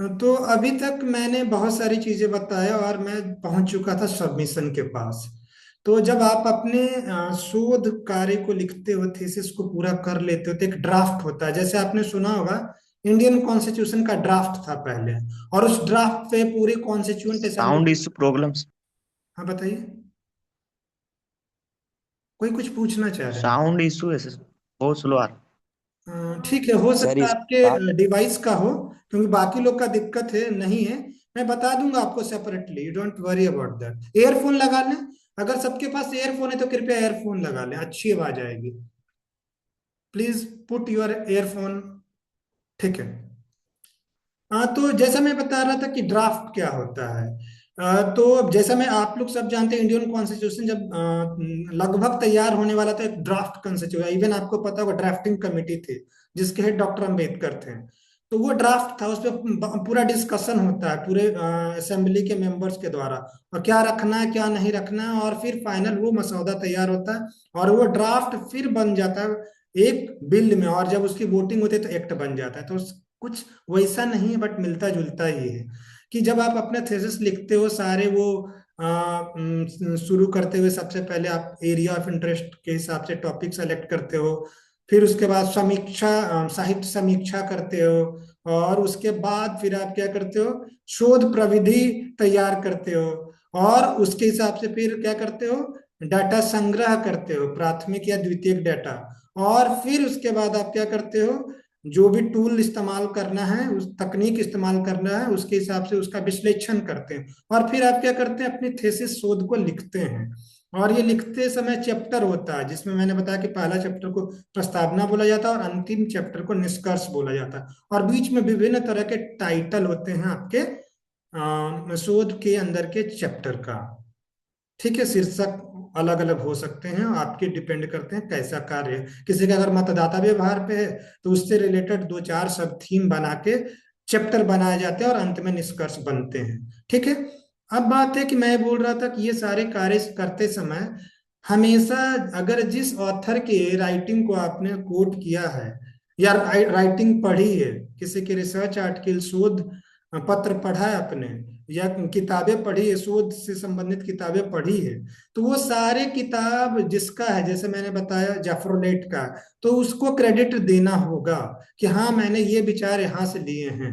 तो अभी तक मैंने बहुत सारी चीजें बताया और मैं पहुंच चुका था सबमिशन के पास। तो जब आप अपने शोध कार्य को लिखते हो, थीसिस को पूरा कर लेते हो, तो एक ड्राफ्ट होता है, जैसे आपने सुना होगा इंडियन कॉन्स्टिट्यूशन का ड्राफ्ट था पहले, और उस ड्राफ्ट पे पूरी constituent assembly. Sound issue problems. हाँ बताइए, कोई कुछ पूछना चाह रहे हैं? साउंड इशू है सर, बहुत स्लो आ रहा। ठीक है, हो सर सकता है इस बात। आपके डिवाइस का हो, क्योंकि बाकी लोग का दिक्कत है नहीं है। मैं बता दूंगा आपको separately, you don't worry about that. Earphone लगा लें, अगर सबके पास ईयरफोन है तो कृपया ईयरफोन लगा लें, अच्छी आवाज आएगी। Please put your earphone. ठीक है। हाँ, तो जैसा मैं बता रहा था कि ड्राफ्ट क्या होता है। तो जैसा मैं, आप लोग सब जानते हैं इंडियन कॉन्स्टिट्यूशन जब लगभग तैयार होने वाला था, एक ड्राफ्ट कॉन्स्टिट्यूशन, इवन आपको पता होगा ड्राफ्टिंग कमेटी थी जिसके हेड डॉक्टर अंबेडकर थे। तो वो ड्राफ्ट था, उस पर पूरा डिस्कशन होता है पूरे असेंबली के मेंबर्स के द्वारा, और क्या रखना है क्या नहीं रखना है, और फिर फाइनल वो मसौदा तैयार होता है, और वो ड्राफ्ट फिर बन जाता है एक बिल में, और जब उसकी वोटिंग होती है तो एक्ट बन जाता है। तो कुछ वैसा नहीं है, बट मिलता जुलता ही है। कि जब आप अपना थीसिस लिखते हो, सारे वो शुरू करते हुए सबसे पहले आप एरिया ऑफ इंटरेस्ट के हिसाब से टॉपिक सेलेक्ट करते हो, फिर उसके बाद समीक्षा, साहित्य समीक्षा करते हो, और उसके बाद फिर आप क्या करते हो, शोध प्रविधि तैयार करते हो, और उसके हिसाब से फिर क्या करते हो, डाटा संग्रह करते हो, प्राथमिक या द्वितीयक डाटा। और फिर उसके बाद आप क्या करते हो, जो भी टूल इस्तेमाल करना है, उस तकनीक इस्तेमाल करना है, उसके हिसाब से उसका विश्लेषण करते हैं, और फिर आप क्या करते हैं, अपनी थीसिस शोध को लिखते हैं। और ये लिखते समय चैप्टर होता है, जिसमें मैंने बताया कि पहला चैप्टर को प्रस्तावना बोला जाता है, और अंतिम चैप्टर को निष्कर्ष बोला जाता है, और बीच में विभिन्न तरह के टाइटल होते हैं आपके शोध के अंदर के चैप्टर का। ठीक है, शीर्षक अलग अलग हो सकते हैं, आपके डिपेंड करते हैं कैसा कार्य है। किसी का अगर मतदाता व्यवहार पे है तो उससे रिलेटेड दो चार सब थीम बना के चैप्टर बनाए जाते हैं, और अंत में निष्कर्ष बनते हैं। ठीक है। अब बात है कि मैं बोल रहा था कि ये सारे कार्य करते समय हमेशा, अगर जिस ऑथर के राइटिंग को आपने कोट किया है, या राइटिंग पढ़ी है, किसी के रिसर्च आर्टिकल, शोध पत्र पढ़ा है आपने, या किताबें पढ़ी है, शोध से संबंधित किताबें पढ़ी है, तो वो सारे किताब जिसका है, जैसे मैंने बताया जाफरोलेट का, तो उसको क्रेडिट देना होगा कि हाँ मैंने ये विचार यहाँ से लिए हैं।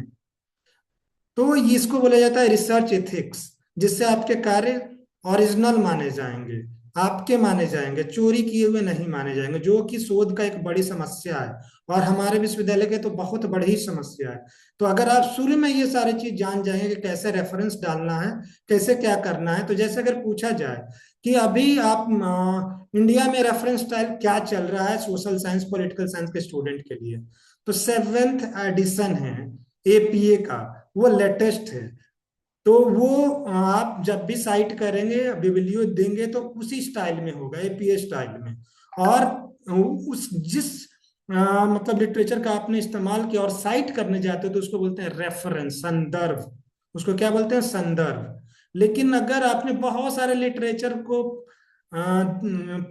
तो इसको बोला जाता है रिसर्च एथिक्स, जिससे आपके कार्य ओरिजिनल माने जाएंगे, आपके माने जाएंगे, चोरी किए हुए नहीं माने जाएंगे, जो कि शोध का एक बड़ी समस्या है, और हमारे विश्वविद्यालय के तो बहुत बड़ी समस्या है। तो अगर आप शुरू में ये सारी चीज जान जाएंगे कि कैसे रेफरेंस डालना है, कैसे क्या करना है, तो जैसे अगर पूछा जाए कि अभी आप इंडिया में रेफरेंस स्टाइल क्या चल रहा है सोशल साइंस पॉलिटिकल साइंस के स्टूडेंट के लिए, तो सेवेंथ एडिशन है एपीए का, वो लेटेस्ट है। तो वो आप जब भी साइट करेंगे, बिबलियो देंगे, तो उसी स्टाइल में होगा, एपीए स्टाइल में। और उस जिस मतलब लिटरेचर का आपने इस्तेमाल किया और साइट करने जाते हो, तो उसको बोलते हैं रेफरेंस, संदर्भ। उसको क्या बोलते हैं, संदर्भ। लेकिन अगर आपने बहुत सारे लिटरेचर को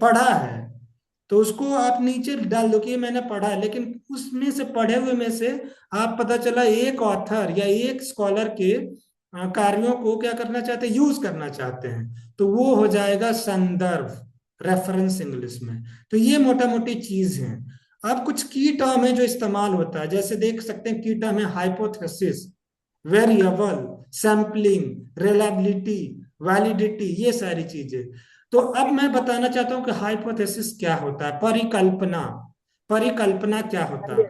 पढ़ा है, तो उसको आप नीचे डाल दो कि ये मैंने पढ़ा है, लेकिन उसमें से, पढ़े हुए में से, आप पता चला एक ऑथर या एक स्कॉलर के कार्यों को क्या करना चाहते हैं, यूज करना चाहते हैं, तो वो हो जाएगा संदर्भ, रेफरेंस इंग्लिश में। तो ये मोटा मोटी चीज है। अब कुछ की टर्म है जो इस्तेमाल होता है, जैसे देख सकते हैं की टर्म है hypothesis, variable, sampling, reliability, validity, ये सारी चीजें। तो अब मैं बताना चाहता हूं कि हाइपोथेसिस क्या होता है, परिकल्पना। परिकल्पना क्या होता है,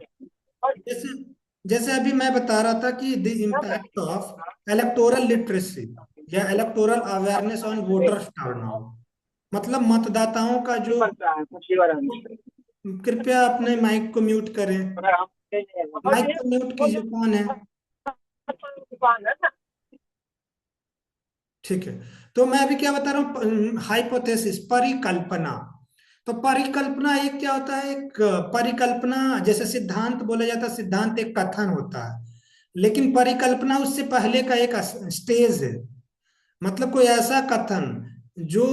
जैसे जैसे अभी मैं बता रहा था कि the impact of electoral literacy या electoral awareness on voter turnout, मतलब मतदाताओं का जो, कृपया अपने माइक को म्यूट करें। माइक को म्यूट कीजिए, कौन है? ठीक है। तो मैं अभी क्या बता रहा हूँ, हाइपोथेसिस, परिकल्पना। तो परिकल्पना एक क्या होता है, एक परिकल्पना, जैसे सिद्धांत बोला जाता है, सिद्धांत एक कथन होता है, लेकिन परिकल्पना उससे पहले का एक स्टेज है। मतलब कोई ऐसा कथन जो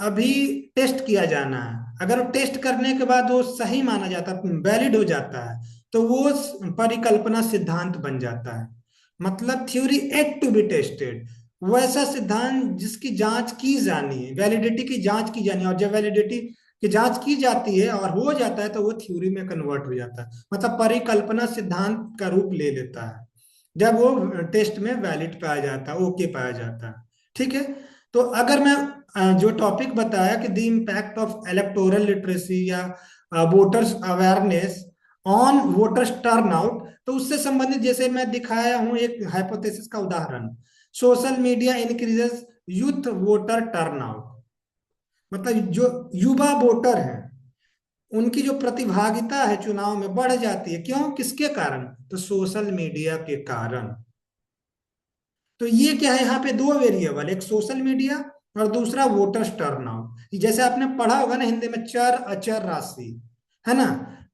अभी टेस्ट किया जाना है, अगर वो टेस्ट करने के बाद वो सही माना जाता है, वैलिड हो जाता है, तो वो परिकल्पना सिद्धांत बन जाता है। मतलब theory ought to be tested, वैसा सिद्धांत जिसकी जांच की जानी है, वैलिडिटी की जांच की जानी है, और जब वैलिडिटी की जांच की जाती है और हो जाता है तो वो थ्योरी में कन्वर्ट हो जाता है, मतलब परिकल्पना सिद्धांत का रूप ले लेता है जब वो टेस्ट में वैलिड पाया जाता है, ओके पाया जाता है। ठीक है। तो अगर मैं जो टॉपिक बताया कि the impact of electoral literacy या voters awareness on voters turnout, तो उससे संबंधित जैसे मैं दिखाया हूं एक हाइपोथेसिस का उदाहरण, social media increases youth voter turnout, मतलब जो युवा वोटर हैं उनकी जो प्रतिभागिता है चुनाव में बढ़ जाती है, क्यों, किसके कारण, तो सोशल मीडिया के कारण। तो ये क्या है, यहाँ पे दो वेरिएबल, एक सोशल मीडिया और दूसरा वोटर्स टर्नआउट। जैसे आपने पढ़ा होगा ना हिंदी में, चर अचर राशि, है ना।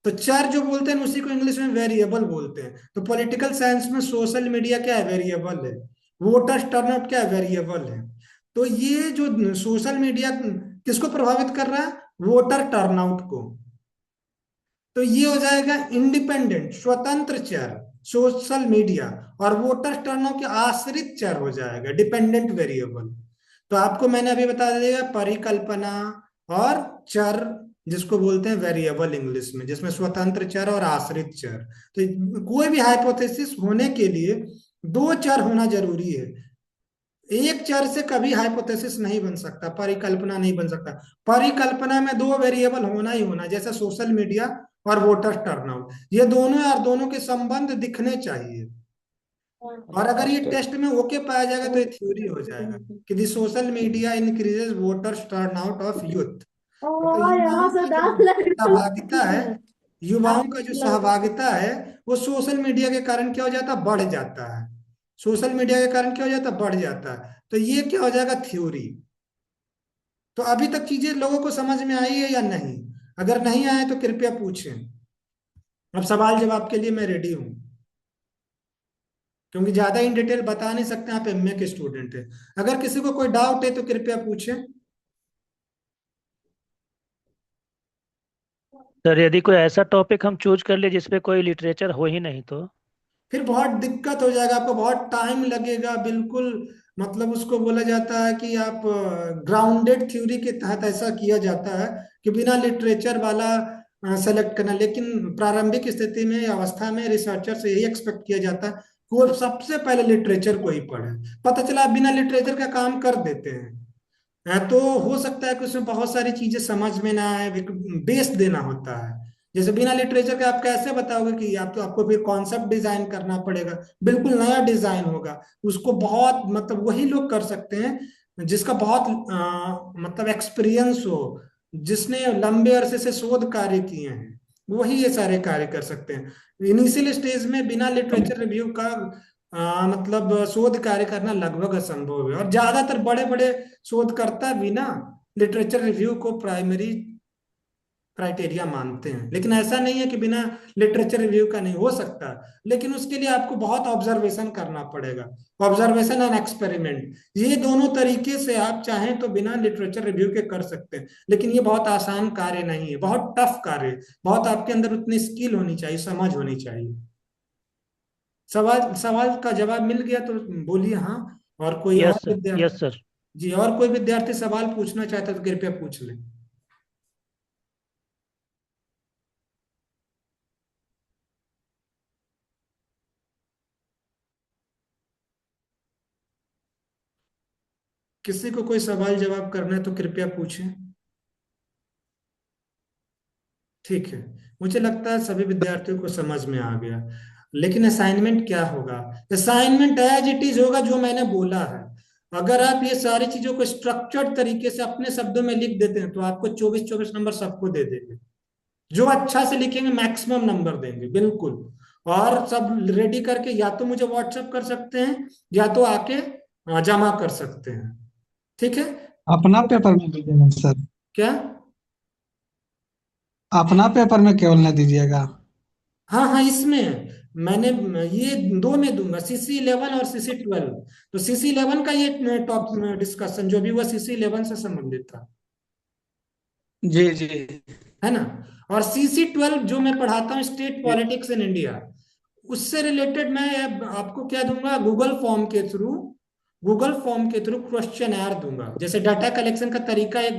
तो चर जो बोलते हैं उसी को इंग्लिश में वेरिएबल बोलते हैं। तो पॉलिटिकल साइंस में सोशल मीडिया क्या है, वेरिएबल है। वोटर्स टर्नआउट क्या है, वेरिएबल है। तो ये जो सोशल मीडिया किसको प्रभावित कर रहा है, वोटर टर्नआउट को। तो ये हो जाएगा इंडिपेंडेंट स्वतंत्र चर सोशल मीडिया, और वोटर टर्नआउट के आश्रित चर हो जाएगा डिपेंडेंट वेरिएबल। तो आपको मैंने अभी बता दिया परिकल्पना और चर, जिसको बोलते हैं वेरिएबल इंग्लिश में, जिसमें स्वतंत्र चर और आश्रित चर। तो कोई भी हाइपोथेसिस होने के लिए दो चर होना जरूरी है। एक चर से कभी हाइपोथेसिस नहीं बन सकता, परिकल्पना नहीं बन सकता। परिकल्पना में दो वेरिएबल होना ही होना, जैसे सोशल मीडिया और वोटर टर्नआउट, ये दोनों और दोनों के संबंध दिखने चाहिए। और अगर ये टेस्ट में ओके पाया जाएगा तो ये थ्योरी हो जाएगा कि the social media increases voters turnout of youth, मतलब युवाओं का जो सहभागिता है, युवाओं का जो सहभागिता है वो सोशल मीडिया के कारण क्या हो जाता है, बढ़ जाता है। सोशल मीडिया के कारण क्या हो जाता है, बढ़ जाता है। तो ये क्या हो जाएगा, थ्योरी। तो अभी तक चीजें लोगों को समझ में आई है या नहीं? अगर नहीं आए तो कृपया पूछें। अब सवाल जवाब के लिए मैं रेडी हूँ, क्योंकि ज्यादा इन डिटेल बता नहीं सकते, आप एमए के स्टूडेंट हैं। अगर किसी को कोई डाउट है तो कृपया पूछें। सर यदि कोई ऐसा टॉपिक हम चूज कर ले जिसपे कोई लिटरेचर हो ही नहीं तो? फिर बहुत दिक्कत हो जाएगा, आपको बहुत टाइम लगेगा, बिल्कुल। मतलब उसको बोला जाता है कि आप ग्राउंडेड थ्योरी के तहत ऐसा किया जाता है कि बिना लिटरेचर वाला सेलेक्ट करना। लेकिन प्रारंभिक स्थिति में या अवस्था में रिसर्चर से यही एक्सपेक्ट किया जाता है कि वो सबसे पहले लिटरेचर को ही पढ़े। पता चला आप बिना लिटरेचर का काम कर देते हैं, तो हो सकता है कि उसमें बहुत सारी चीजें समझ में ना आए, बेस देना होता है। जैसे बिना लिटरेचर के आप कैसे बताओगे कि आप, तो आपको फिर कॉन्सेप्ट डिजाइन करना पड़ेगा, बिल्कुल नया डिजाइन होगा। उसको बहुत, मतलब वही लोग कर सकते हैं जिसका बहुत मतलब एक्सपीरियंस हो, जिसने लंबे अरसे से शोध कार्य किए हैं, वही ये सारे कार्य कर सकते हैं। इनिशियल स्टेज में बिना लिटरेचर रिव्यू का मतलब शोध कार्य करना लगभग असंभव है। और ज्यादातर बड़े बड़े शोधकर्ता भी ना लिटरेचर रिव्यू को प्राइमरी क्राइटेरिया मानते हैं। लेकिन ऐसा नहीं है कि बिना लिटरेचर रिव्यू का नहीं हो सकता, लेकिन उसके लिए आपको बहुत ऑब्जर्वेशन करना पड़ेगा। ऑब्जर्वेशन एंड एक्सपेरिमेंट, ये दोनों तरीके से आप चाहें तो बिना लिटरेचर रिव्यू के कर सकते हैं। लेकिन ये बहुत आसान कार्य नहीं है, बहुत टफ कार्य है। बहुत आपके अंदर उतनी स्किल होनी चाहिए, समझ होनी चाहिए। सवाल सवाल का जवाब मिल गया तो बोलिए हाँ। और कोई और यस सर, यस विद्यार्थी? सर। जी, और कोई विद्यार्थी सवाल पूछना चाहता है तो कृपया पूछ लें। किसी को कोई सवाल जवाब करना है तो कृपया पूछें। ठीक है। मुझे लगता है सभी विद्यार्थियों को समझ में आ गया। लेकिन असाइनमेंट क्या होगा? असाइनमेंट एज इट इज होगा जो मैंने बोला है। अगर आप ये सारी चीजों को स्ट्रक्चर्ड तरीके से अपने शब्दों में लिख देते हैं तो आपको 24-24 नंबर सबको दे देंगे। जो अच्छा से लिखेंगे मैक्सिमम नंबर देंगे, बिल्कुल। और सब रेडी करके या तो मुझे व्हाट्सएप कर सकते हैं या तो आके जमा कर सकते हैं। ठीक है। अपना पेपर में दीजिएगा सर। क्या? अपना पेपर में केवल न दीजिएगा। हाँ हाँ, इसमें मैंने ये दो में दूंगा, CC11 और CC12। तो CC11 का ये टॉप डिस्कशन जो भी हुआ CC11 से संबंधित था, जी जी। है ना। और CC12 जो मैं पढ़ाता हूँ, स्टेट पॉलिटिक्स इन इंडिया, उससे रिलेटेड मैं अब आपको क्या दूंगा, गूगल फॉर्म के थ्रू क्वेश्चन आर दूंगा। जैसे डाटा कलेक्शन का तरीका, एक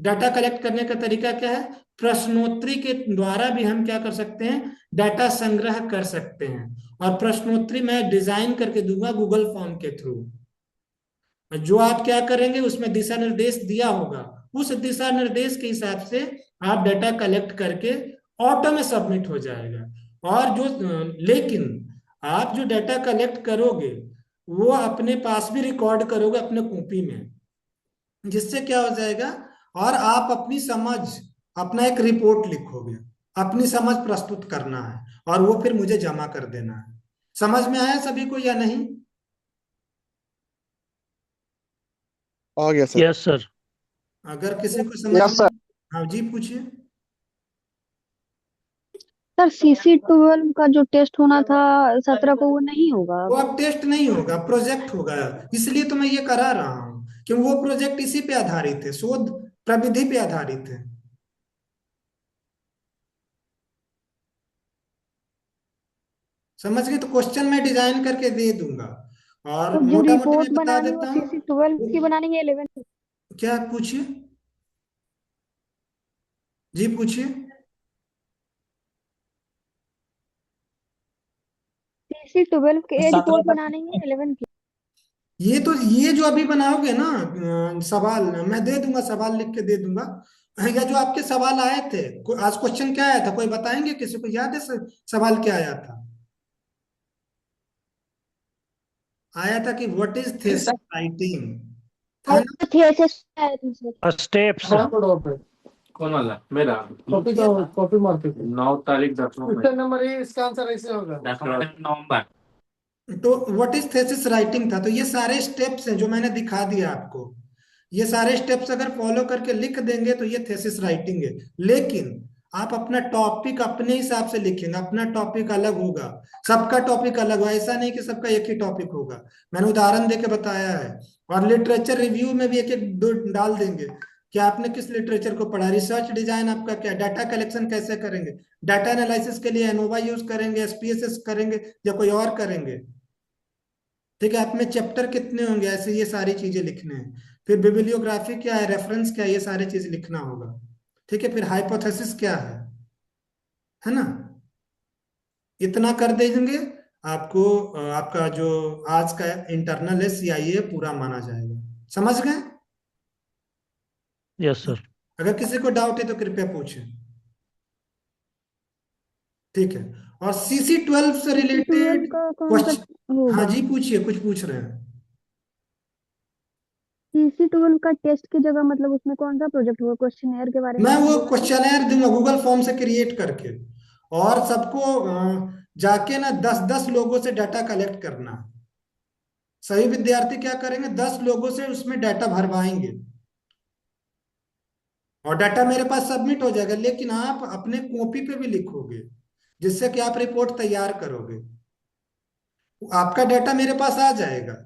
डाटा कलेक्ट करने का तरीका क्या है, प्रश्नोत्तरी के द्वारा भी हम क्या कर सकते हैं, डाटा संग्रह कर सकते हैं। और प्रश्नोत्तरी मैं डिजाइन करके दूंगा गूगल फॉर्म के थ्रू। जो आप क्या करेंगे, उसमें दिशा निर्देश दिया होगा, उस दिशा निर्देश के हिसाब से आप डाटा कलेक्ट करके ऑटो में सबमिट हो जाएगा। और जो लेकिन आप जो डाटा कलेक्ट करोगे वो अपने पास भी रिकॉर्ड करोगे अपने कॉपी में, जिससे क्या हो जाएगा, और आप अपनी समझ, अपना एक रिपोर्ट लिखोगे, अपनी समझ प्रस्तुत करना है और वो फिर मुझे जमा कर देना है। समझ में आया सभी को या नहीं? आ गया सर। Yes sir. अगर किसी को समझ यस सर। में, हाँ जी पूछिए। सर CC12 का जो टेस्ट होना था 17 को, वो नहीं होगा वो अब? अब टेस्ट नहीं होगा, प्रोजेक्ट होगा। इसलिए तो मैं ये करा रहा हूँ कि वो प्रोजेक्ट इसी पे आधारित है, शोध प्रविधि पे आधारित है। समझ गए? तो क्वेश्चन मैं डिजाइन करके दे दूंगा और तो जो मोटा मोटी रिपोर्ट मैं बता बनानी है वो देता हूँ। CC12 की बनानी है 11 की? क्या पूछिए, जी पूछिए। CC12 की रिपोर्ट 17 बनानी है 11 की? ये जो अभी बनाओगे ना, सवाल मैं दे दूंगा, सवाल लिख के दे दूंगा। या जो आपके सवाल आए थे, आज क्वेश्चन क्या आया था, कोई बताएंगे? किसी को याद है सवाल क्या आया था? आया था कि व्हाट इज थीसिस राइटिंग, था ना? थीसिस आया था सर। स्टेप्स। कोणाला मेरा कॉपी ये तो कॉपी मार के 9 तारीख 10 इसका नंबर है, इसका आंसर ऐसे होगा। नवंबर। तो व्हाट इज थीसिस राइटिंग था। तो ये सारे स्टेप्स हैं जो मैंने दिखा दिया आपको। ये सारे स्टेप्स अगर फॉलो करके लिख देंगे तो ये थीसिस राइटिंग है। लेकिन आप अपना टॉपिक अपने हिसाब से लिखेंगे, अपना टॉपिक अलग होगा, सबका टॉपिक अलग होगा। ऐसा नहीं कि सबका एक ही टॉपिक होगा, मैंने उदाहरण देके बताया है। और लिटरेचर रिव्यू में भी एक एक दो डाल देंगे कि आपने किस लिटरेचर को पढ़ा। रिसर्च डिजाइन आपका क्या, डाटा कलेक्शन कैसे करेंगे, डाटा एनालिसिस के लिए एनोवा यूज करेंगे, एसपीएसएस करेंगे या कोई और करेंगे। ठीक है, आप में चैप्टर कितने होंगे, ऐसे ये सारी चीजें लिखने हैं। फिर बिब्लियोग्राफी क्या है, रेफरेंस क्या है, ये सारी चीज लिखना होगा। ठीक है, फिर हाइपोथेसिस क्या है ना? इतना कर देंगे आपको, आपका जो आज का इंटरनल है सीआईए पूरा माना जाएगा। समझ गए? Yes sir. अगर किसी को डाउट है तो कृपया पूछें। ठीक है, और CC12 से CC12 रिलेटेड का कौन सा क्वेश्चन, हाँ होगा? जी पूछिए, कुछ पूछ रहे हैं। CC12 का टेस्ट की जगह मतलब उसमें कौन सा प्रोजेक्ट होगा? क्वेश्चन के बारे में मैं आपने वो बोला था। क्वेश्चनर दूंगा गूगल फॉर्म से क्रिएट करके, और सबको जाके ना 10-10 लोगों से डाटा कलेक्ट करना। सही विद्यार्थी क्या करेंगे, 10 लोगों से उसमें डाटा भरवाएंगे और डाटा मेरे पास सबमिट हो जाएगा। लेकिन आप अपने कॉपी पे भी लिखोगे, जिससे कि आप रिपोर्ट तैयार करोगे। आपका डाटा मेरे पास आ जाएगा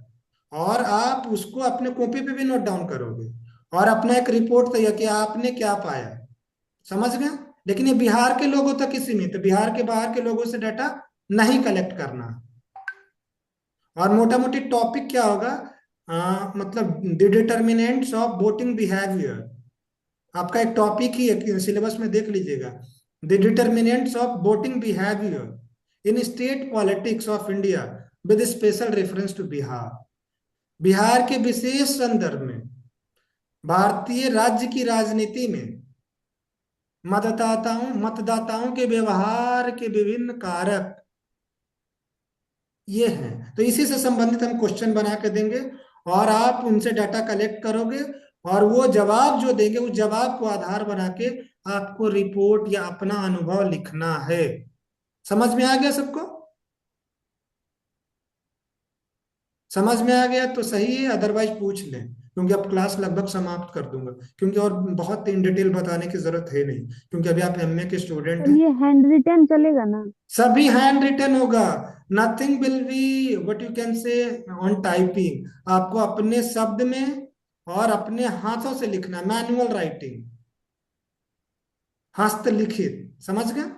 और आप उसको अपने कॉपी पे भी नोट डाउन करोगे और अपना एक रिपोर्ट तैयार किया आपने क्या पाया। समझ गए? लेकिन ये बिहार के लोगों तक ही सीमित है, बिहार के बाहर के लोगों से डाटा नहीं कलेक्ट करना। और मोटा मोटी टॉपिक क्या होगा, मतलब the determinants of voting behaviour, आपका एक टॉपिक ही है, सिलेबस में देख लीजिएगा। The determinants of voting behaviour in state politics of India with special reference to Bihar. Bihar के विशेष संदर्भ में भारतीय राज्य की राजनीति में मतदाताओं के व्यवहार के विभिन्न कारक ये हैं। तो इसी से संबंधित हम क्वेश्चन बना के देंगे और आप उनसे डाटा कलेक्ट करोगे और वो जवाब जो देंगे उस जवाब को आधार बना के आपको रिपोर्ट या अपना अनुभव लिखना है। समझ में आ गया सबको? समझ में आ गया तो सही है, अदरवाइज पूछ लें, क्योंकि अब क्लास लगभग समाप्त कर दूंगा, क्योंकि और बहुत इन डिटेल बताने की जरूरत है नहीं, क्योंकि अभी आप एमए के स्टूडेंट और हैं। ये हैंड रिटन चलेगा ना? सभी हैंड रिटन होगा, nothing will be what you can say on typing. आपको अपने शब्द में और अपने हाथों से लिखना, मैनुअल राइटिंग, हस्तलिखित। समझ गए?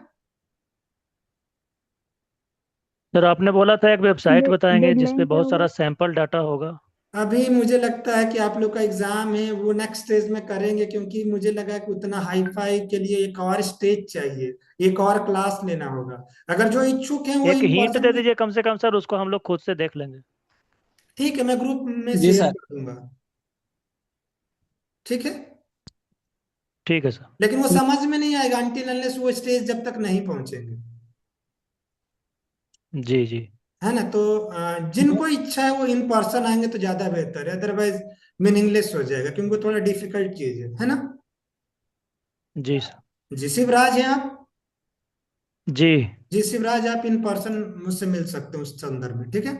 सर आपने बोला था एक वेबसाइट बताएंगे जिसपे डेडलाइन क्या बहुत सारा होगा? सैंपल डाटा होगा। अभी मुझे लगता है कि आप लोग का एग्जाम है वो नेक्स्ट स्टेज में करेंगे, क्योंकि मुझे लगा कि उतना हाई फाई के लिए एक और स्टेज चाहिए, एक और क्लास लेना होगा। अगर जो इच्छुक हैं वो एक इन हिंट दे पर्सन, दीजिए कम से कम सर, उसको हम लोग खुद से देख लेंगे। ठीक है मैं ग्रुप में जी शेयर सर। कर दूंगा। ठीक है, ठीक है सर। लेकिन वो समझ में नहीं आएगा अनटिल अनलेस वो स्टेज जब तक नहीं पहुंचेंगे। जी जी। है ना? तो जिनको इच्छा है वो इन पर्सन आएंगे तो ज्यादा बेहतर है, अदरवाइज मीनिंगलेस हो जाएगा, क्योंकि वो थोड़ा डिफिकल्ट चीज है ना? जी सर। जी शिवराज हैं आप? जी जी शिवराज, आप इन पर्सन मुझसे मिल सकते हो उस संदर्भ में, ठीक है?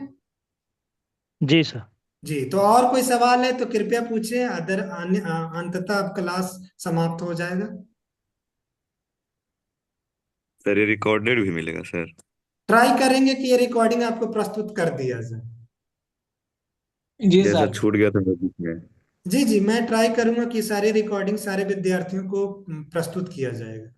जी सर। जी, तो और कोई सवाल है तो कृपया पूछें, अंततः अब क्लास समाप्त हो जाएगा। सर ये रिकॉर्डेड भी मिलेगा सर? ट्राई करेंगे कि ये रिकॉर्डिंग आपको प्रस्तुत कर दिया जाए। जी जैसा सर। छूट गया था बीच में। जी जी, मैं ट्राई करूंगा कि सारी रिकॉर्डिंग सारे विद्यार्थियों को प्रस्तुत किया जाएगा।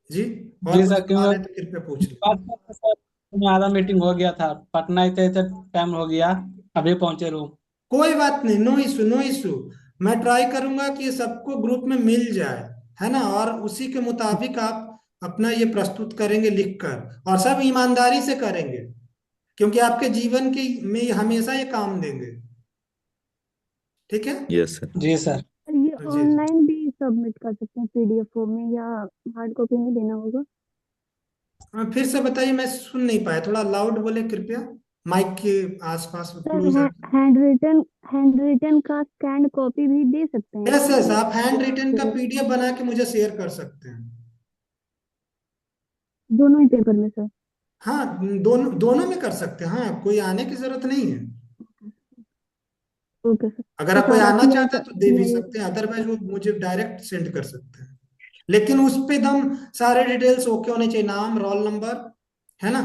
जी, और जी कुछ सर, सवाल है क्योंकि तो कृपया पूछ लें। बात करते सर में आधा मीटिंग हो गया था, पटना इतने इतने टाइम हो गया, अभी पहुंचे रूम। कोई बात नहीं, नो इशू नो इशू। मैं ट्राई करूंगा कि सबको ग्रुप में मिल जाए, है ना? और उसी के मुताबिक आप अपना ये प्रस्तुत करेंगे लिखकर, और सब ईमानदारी से करेंगे, क्योंकि आपके जीवन की में ये हमेशा ये काम देंगे। ठीक है? Yes sir. जी सर। ये जी जी। ऑनलाइन भी सबमिट कर सकते हैं पीडीएफ फॉर्म में, या हार्ड कॉपी में देना होगा? फिर से बताइए, मैं सुन नहीं पाया, थोड़ा लाउड बोले कृपया, माइक के आसपास सर क्लोज है। हैंड रिटन का स्कैन कॉपी भी दे सकते हैं यस क्या? यस, आप हैंड रिटन का तो पीडीएफ बना के मुझे शेयर कर सकते हैं। दोनों ही पेपर में सर? हाँ, दोनों दोनों में कर सकते हैं, हाँ, कोई आने की जरूरत नहीं है। Okay sir. अगर तो आप कोई सारा आना पीआई चाहते का हैं तो दे भी पीआई सकते हैं, अदरवाइज वो मुझे डायरेक्ट सेंड कर सकते हैं। लेकिन उस पे दम सारे डिटेल्स ओके होने चाहिए, नाम, रोल नंबर, है ना?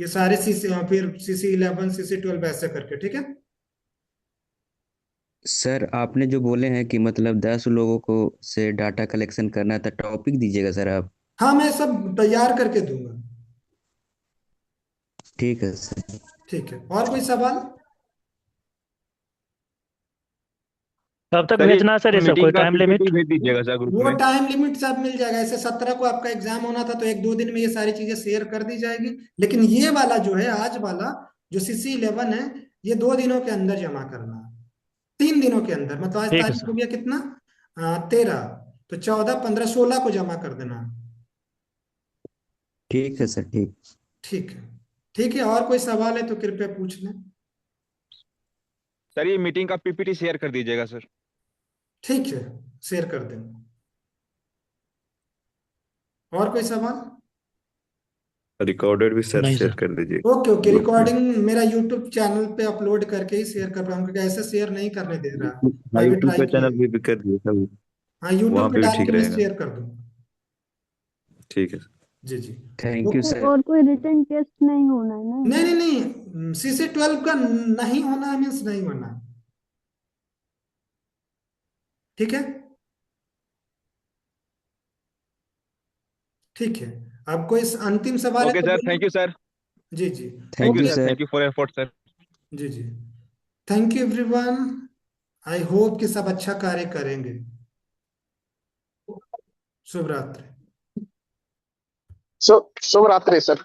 ये सारे सीसी, फिर CC11 CC12 ऐसे करके, ठीक है? सर आपने जो बोले हैं कि मतलब 10 लोगों को से डाटा कलेक्शन करना है, तो टॉपिक दीजिएगा सर आप। हाँ, मैं सब तैयार करके दूंगा। ठीक है सर। ठीक है, और कोई सवाल? कब तक सर ये भेजना है सर ये सब, कोई मीटिंग का टाइम पीपीटी लिमिट? भेज दीजिएगा सर ग्रुप वो में। टाइम लिमिट सब मिल जाएगा, ऐसे 17 को आपका एग्जाम होना था, तो 1-2 दिन में ये सारी चीजें शेयर कर दी जाएगी। लेकिन ये वाला जो है आज वाला, जो CC11 है, ये 2 दिनों के अंदर जमा करना है, 3 दिनों के अंदर। मतलब आज ठीक है तारीख हो सर। गया कितना, 13, तो 14 15 16 को जमा कर देना। ठीक है सर। ठीक। ठीक है, ठीक है, और कोई सवाल है तो कृपया पूछ लें। सर ये मीटिंग का पीपीटी शेयर कर दीजिएगा सर। ठीक है, शेयर कर दें। और कोई सवाल? रिकॉर्डेड भी सर नहीं शेयर सर। कर दीजिए ओके ओके, ग्रुप में। रिकॉर्डिंग मेरा यूट्यूब चैनल पे अपलोड करके ही शेयर कर पाऊंगा, क्योंकि ऐसे शेयर नहीं करने दे रहा। हाँ मैं भी यूट्यूब ट्राई पे किया। चैनल भी कर दीजिए सर। हाँ, वहाँ यूट्यूब पे पे भी डाल ठीक के मैं रहेगा। शेयर कर दूंगा। ठीक है सर। जी जी। Thank you okay. Sir sir. और कोई रिटन टेस्ट नहीं होना है ना? नहीं नहीं नहीं, CC12 का नहीं होना मीन्स नहीं होना। ठीक है, ठीक है। अब कोई अंतिम सवाल है ओके तो सर, बोलिए। Thank you sir. जी जी। Thank thank you you okay. Sir, sir. Thank you for effort sir. जी जी। Thank you everyone. I hope कि सब अच्छा कार्य करेंगे। शुभ रात्रि। शुभ रात्रि सर।